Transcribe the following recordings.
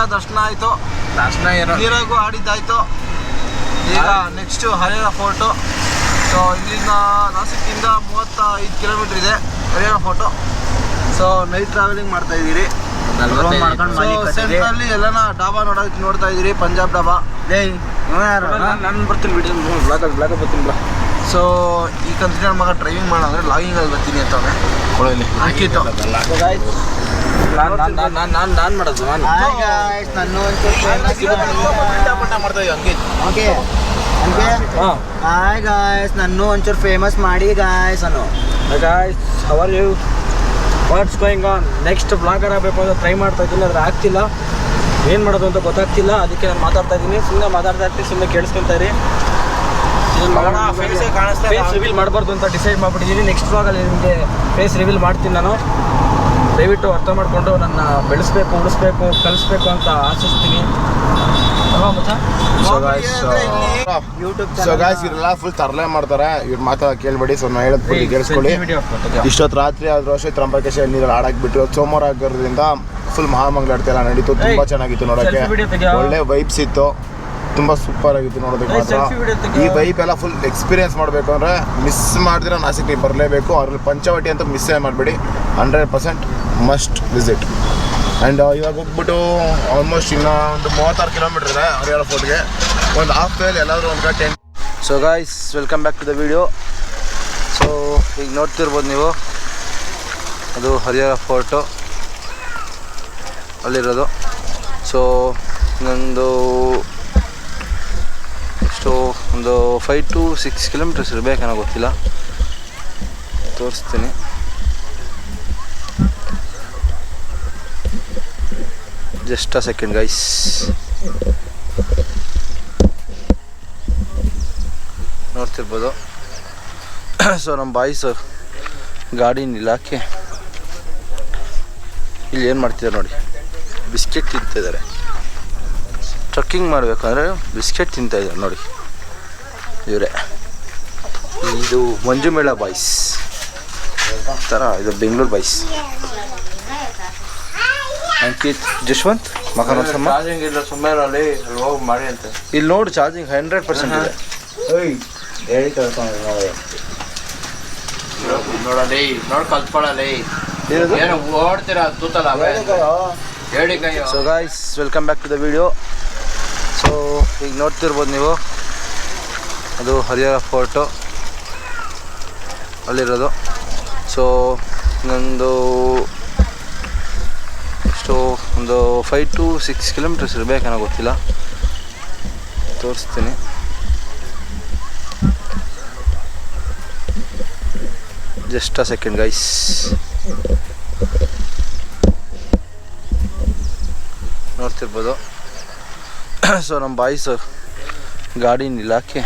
ಜಾಗ ದರ್ಶನ ಆಯಿತು, ನೀರಾಗೂ ಆಡಿದ್ದಾಯಿತು. ಈಗ ನೆಕ್ಸ್ಟು ಹರಿಹರ ಫೋರ್ಟು. ಸೊ ಇಲ್ಲಿಂದ ನಾಸಿಕ್ಕಿಂದ 35 ಕಿಲೋಮೀಟ್ರ್ ಇದೆ Harihar fort. So night travelling ಮಾಡ್ತಾ ಇದ್ದೀರಿ. ಸೆಂಟ್ರಲ್ಲಿ ಎಲ್ಲನ ಡಾಬಾ ನೋಡ್ತಾ ಇದ್ದೀರಿ, ಪಂಜಾಬ್ ಡಾಬಾ. ನಾನು ಬರ್ತೀನಿ ವಿಡಿಯೋ ಬ್ಲಾಗ್ ಬರ್ತೀನಿ ಬ್ಲಾ. ಸೊ ಈ ಕಂತ್ರಿ ನನ್ನ ಮಗ ಡ್ರೈವಿಂಗ್ ಮಾಡೋ ಅಂದರೆ ಲಾಗಿಂಗಲ್ಲಿ ಬರ್ತೀನಿ ಅಂತ ಕೊಡಲಿ ಅಂಕಿತ್ತು. ನಾನು ಮಾಡೋದು ಹಾಯ್ ಗಾಯ್ಸ್, ನನ್ನ ಒಂಚೂರು ಫೇಮಸ್ ಮಾಡಿ ಗಾಯ್ಸ್ ಅನ್ನು. Guys are you what's going on. Next blogger ಆಗಬೇಕು ಅಂತ ಟ್ರೈ ಮಾಡ್ತಾ ಇದ್ದೀನಿ, ಆದರೆ ಆಗ್ತಿಲ್ಲ. ಏನು ಮಾಡೋದು ಅಂತ ಗೊತ್ತಾಗ್ತಿಲ್ಲ, ಅದಕ್ಕೆ ನಾನು ಮಾತಾಡ್ತಾ ಇದ್ದೀನಿ. ಸುಮ್ಮನೆ ಮಾತಾಡ್ತಾ ಇರ್ತೀನಿ, ಸುಮ್ಮನೆ ಕೇಳಿಸ್ಕೊತಾ ಇರಿ. ಫೇಸ್ ರಿವೀಲ್ ಮಾಡಬಾರ್ದು ಅಂತ ಡಿಸೈಡ್ ಮಾಡಿಬಿಟ್ಟಿದ್ದೀನಿ. ನೆಕ್ಸ್ಟ್ ಬ್ಲಾಗಲ್ಲಿ ನಿಮಗೆ ಫೇಸ್ ರಿವೀಲ್ ಮಾಡ್ತೀನಿ ನಾನು. ದಯವಿಟ್ಟು ಅರ್ಥ ಮಾಡಿಕೊಂಡು ನನ್ನ ಬೆಳೆಸ್ಬೇಕು, ಉಳಿಸ್ಬೇಕು, ಕಲಿಸ್ಬೇಕು ಅಂತ ಆಶಿಸ್ತೀನಿ. ಸೊ ಗಾಯ್ಸ್ ಇವರೆಲ್ಲ ಫುಲ್ ತರಲೆ ಮಾಡ್ತಾರೆ, ಇವ್ರು ಮಾತಾ ಕೇಳ್ಬೇಡಿ. ಸೊ ನಾನು ಹೇಳೋದು ಫುಲ್ ಕೇಳಿಸ್ಕೊಳ್ಳಿ. ಇಷ್ಟೊತ್ತು ರಾತ್ರಿ ಆದ್ರೂ ಅಷ್ಟೇ ತ್ರಂಬಕೇಶ್ವರ ನೀರಲ್ಲಿ ಆಡಾಕ್ಬಿಟ್ಟು ಸೋಮವಾರ ಆಗಿರೋದ್ರಿಂದ ಫುಲ್ ಮಹಾಮಂಗಳಾರತಿ ಎಲ್ಲ ನಡೀತು. ತುಂಬ ಚೆನ್ನಾಗಿತ್ತು ನೋಡೋಕ್ಕೆ, ಒಳ್ಳೆ ವೈಬ್ಸ್ ಇತ್ತು, ತುಂಬ ಸೂಪರ್ ಆಗಿತ್ತು ನೋಡೋದಕ್ಕೆ ಮಾತ್ರ. ಈ ವೈಬ್ ಎಲ್ಲ ಫುಲ್ ಎಕ್ಸ್ಪೀರಿಯನ್ಸ್ ಮಾಡಬೇಕು ಅಂದರೆ ಮಿಸ್ ಮಾಡಿದ್ರೆ ನಾಸಿಕ್ ನೀವು ಬರಲೇಬೇಕು. ಅದ್ರಲ್ಲಿ ಪಂಚವಟಿ ಅಂತ ಮಿಸ್ಸೇ ಮಾಡಬೇಡಿ, 100% ಮಸ್ಟ್ ವಿಸಿಟ್. ಆ್ಯಂಡ್ ಇವಾಗ ಹೋಗ್ಬಿಟ್ಟು ಆಲ್ಮೋಸ್ಟ್ ಇನ್ನೂ ಒಂದು 36 ಕಿಲೋಮೀಟ್ರ್ ಇದೆ ಹರಿಹರ ಫೋರ್ಟ್ಗೆ. ಒಂದು ಹಾಫ್ ಡೇಲಿ ಎಲ್ಲಾದರೂ ಒಂದು 10. So guys welcome back to the video. So ಈಗ ನೋಡ್ತಿರ್ಬೋದು ನೀವು, ಅದು ಹರಿಹರ ಫೋರ್ಟು ಅಲ್ಲಿರೋದು. ಸೊ ಇನ್ನೊಂದು ಎಷ್ಟು ಒಂದು 5 to 6 ಕಿಲೋಮೀಟರ್ಸ್ ಇರಬೇಕನ್ನೋ ಗೊತ್ತಿಲ್ಲ, ತೋರಿಸ್ತೀನಿ. Just a second guys. ನೋಡ್ತಿರ್ಬೋದು. ಸೊ ನಮ್ಮ ಬಾಯ್ಸ್ ಗಾಡಿ ನಿಲ್ಲಾಕಿ ಇಲ್ಲಿ ಏನು ಮಾಡ್ತಿದ್ದಾರೆ ನೋಡಿ, ಬಿಸ್ಕೆಟ್ ತಿಂತಿದ್ದಾರೆ. ಟ್ರಕ್ಕಿಂಗ್ ಮಾಡಬೇಕಂದ್ರೆ ಬಿಸ್ಕೆಟ್ ತಿಂತಾಯಿದ್ದಾರೆ ನೋಡಿ ಇವರೇ. ಇದು ಮಂಜುಮೇಳ ಬಾಯ್ಸ್ ಥರ, ಇದು ಬೆಂಗಳೂರು ಬಾಯ್ಸ್. ಅಂಕಿತ್, ಜಶ್ವಂತ್ ಮಕಾನ್ ಚಾರ್ಜಿಂಗ್ ಇಲ್ಲ ಸುಮ್ಮನೆ ಅಲ್ಲಿ ಹೋಗಿ ಮಾಡಿ ಅಂತ. ಇಲ್ಲಿ ನೋಡಿ ಚಾರ್ಜಿಂಗ್ 100% ಇದೆ. ನೋಡಲಿ, ನೋಡಿ ಕಲ್ತ್ಕೊಳ್ಳಲಿ, ಏನು ಓಡ್ತೀರಾ ತೂತಲ್ಲ ಹೇಳಿ. So guys welcome back to the video. So ಈಗ ನೋಡ್ತಿರ್ಬೋದು ನೀವು, ಅದು ಹರಿಹರ ಫೋರ್ಟು ಅಲ್ಲಿರೋದು. ಸೊ ಇನ್ನೊಂದು ಎಷ್ಟು ಒಂದು 5 to 6 ಕಿಲೋಮೀಟರ್ಸ್ ಇರಬೇಕನ್ನೋ ಗೊತ್ತಿಲ್ಲ, ತೋರಿಸ್ತೀನಿ. Just a second guys. ನೋಡ್ತಿರ್ಬೋದು. ಸೊ ನಮ್ಮ ಬಾಯ್ಸ್ ಗಾಡಿ ನಿಲ್ಲಾಕಿ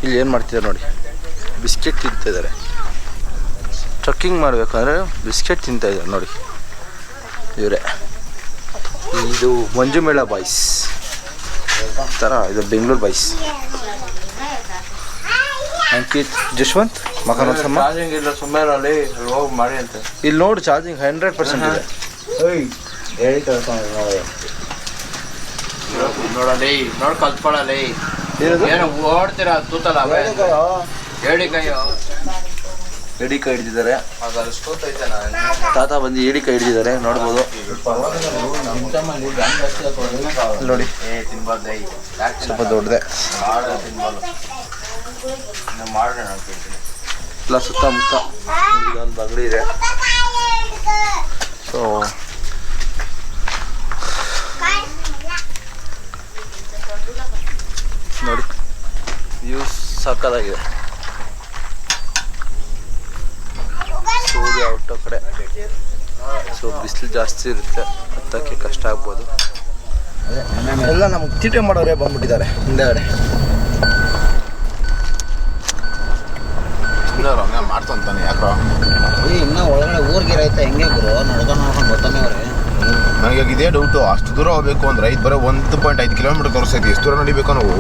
ಇಲ್ಲಿ ಏನು ಮಾಡ್ತಿದ್ದಾರೆ ನೋಡಿ, ಬಿಸ್ಕೆಟ್ ತಿಂತಿದ್ದಾರೆ. ಟ್ರಕ್ಕಿಂಗ್ ಮಾಡಬೇಕಂದ್ರೆ ಬಿಸ್ಕೆಟ್ ತಿಂತಾಯಿದ್ದಾರೆ ನೋಡಿ ಇವರೇ. ಇದು ಮಂಜುಮೇಳ ಬಾಯ್ಸ್ ಥರ, ಇದು ಬೆಂಗಳೂರು ಬಾಯ್ಸ್. ಅಂಕಿತ್, ಜಶ್ವಂತ್ ಮಕಾನ್ ಚಾರ್ಜಿಂಗ್ ಇಲ್ಲ ಸುಮ್ಮನೆ ಅಲ್ಲಿ ಹೋಗಿ ಮಾಡಿ ಅಂತ. ಇಲ್ಲಿ ನೋಡಿ ಚಾರ್ಜಿಂಗ್ 100% ಇದೆ. ಹೇಳಿ ಕಳ್ಕೊಂಡು ನೋಡಲಿ, ನೋಡಿ ಕಲ್ತ್ಕೊಳ್ಳಲಿ, ಏನು ಓಡ್ತೀರಾ ತೂತಲ್ಲ ಹೇಳಿ. ಏಡಿ ಕೈ ಹಿಡಿದಿದ್ದಾರೆ. ತಾತ ಬಂದು ಏಡಿ ಕೈ ಹಿಡಿದಿದ್ದಾರೆ, ನೋಡ್ಬೋದು ನೋಡಿ. ಸ್ವಲ್ಪ ದೊಡ್ಡದೆ ಎಲ್ಲ ಸುತ್ತಮುತ್ತ ಒಂದು ಬಂಗಡಿ ಇದೆ. ಸೊ ನೋಡಿ ವ್ಯೂಸ್ ಸಕ್ಕತ್ತಾಗಿದೆ. ಸೂರ್ಯ ಹುಟ್ಟೋ ಕಡೆ, ಸೊ ಬಿಸಿಲು ಜಾಸ್ತಿ ಇರುತ್ತೆ, ಹತ್ತಕ್ಕೆ ಕಷ್ಟ ಆಗ್ಬೋದು. ಎಲ್ಲ ನಮ್ಗೆ ತೀಟೆ ಮಾಡೋರೇ ಬಂದ್ಬಿಟ್ಟಿದ್ದಾರೆ ಹಿಂದೆಗಡೆ. ಹಂಗೆ ಮಾಡ್ತಂತಾನೆ ಯಾಕೋ. ಇನ್ನೂ ಒಳಗಡೆ ಊರಿಗೆ ರೈತ ಹೆಂಗೆ ಗುರು ನಡ್ಕೊಂಡು ಬರ್ತಾನೆ ಅವ್ರೆ. ನನಗೆ ಇದೇ ಡೌಟು, ಅಷ್ಟು ದೂರ ಹೋಗ್ಬೇಕು ಅಂದ್ರೆ ಇದು ಬರೋ 1.5 ಕಿಲೋಮೀಟರ್ ತೋರಿಸ್ತೈತಿ. ಎಷ್ಟು ದೂರ ನಡಿಬೇಕು ನಾವು?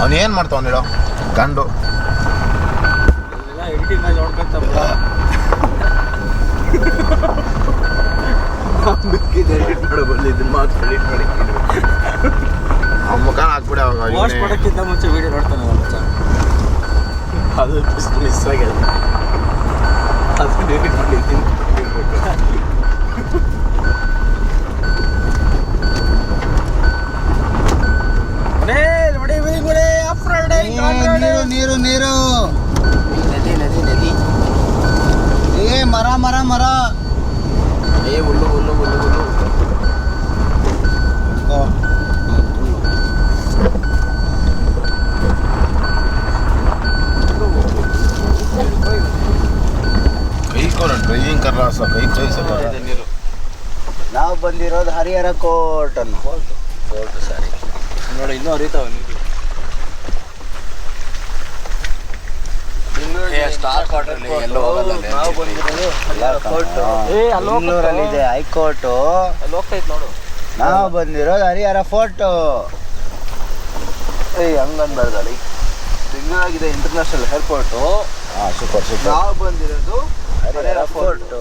ಅವ್ನು ಏನು ಮಾಡ್ತಾವ ಹೇಳೋ ಗಂಡು. ಬೇಕಿದ್ದು ಎಡಿಟ್ ಮಾಡೋ ಬಂದಿದ್ದು ಮಾತು ಎಡಿಟ್ ಮಾಡಿ ಆ ಮುಖ ಹಾಕ್ಬಿಡಿ ಅವಾಗ ಪೋಸ್ಟ್ ಮಾಡೋಕ್ಕಿಂತ ಮುಂಚೆ ವಿಡಿಯೋ ನೋಡ್ತಾನೆ ಮಚ್ಚ. ಅದು ಮಿಸ್ ಆಗ್ಯದ ಅದು ಎಡಿಟ್ ಮಾಡಿದ್ದೀನಿ ನೀರು ನೀರು ನೀರು ನದಿ ನದಿ ನದಿ. ಏ ಮರ ಮರ ಮರ. ಏ ಹುಲ್ಲು ಹುಲ್ಲು ಹುಲ್ಲು ಹುಲ್ಲು ಕೈ ಕೊರ ಡ್ರೈವಿಂಗ್ ಕರ್ರ ಕೈ ನೀರು. ನಾವು ಬಂದಿರೋದು ಹರಿಹರ ಕೋರ್ಟ್ ಅನ್ನು. ಕೋರ್ಟ್ ಸಾರಿ ನೋಡಿ ಇನ್ನೂ ಹರಿತಾವ ನೀರು. ಸ್ಟಾರ್ ಕ್ವಾರ್ಟರ್ಲಿ ಎಲ್ಲೋ ಹೋಗಲ್ಲ. ನಾವು ಬಂದಿರೋದು ಹರಿಹರ ಕೋರ್ಟ್. ಬೆಂಗಳೂರಲ್ಲಿದೆ ಹೈಕೋರ್ಟು. ಅಲ್ಲಿ ಹೋಗ್ತೈತೆ ನೋಡು. ನಾವು ಬಂದಿರೋದು ಹರಿಹರ ಫೋರ್ಟು. ಹಂಗನ್ಬಾರ್ದಲ್ಲಿ ಬೆಂಗಳೂರಾಗಿದೆ ಇಂಟರ್ನ್ಯಾಷನಲ್ ಏರ್ಪೋರ್ಟು. Super super. ನಾವು ಬಂದಿರೋದು ಹರಿಹರ ಫೋರ್ಟು.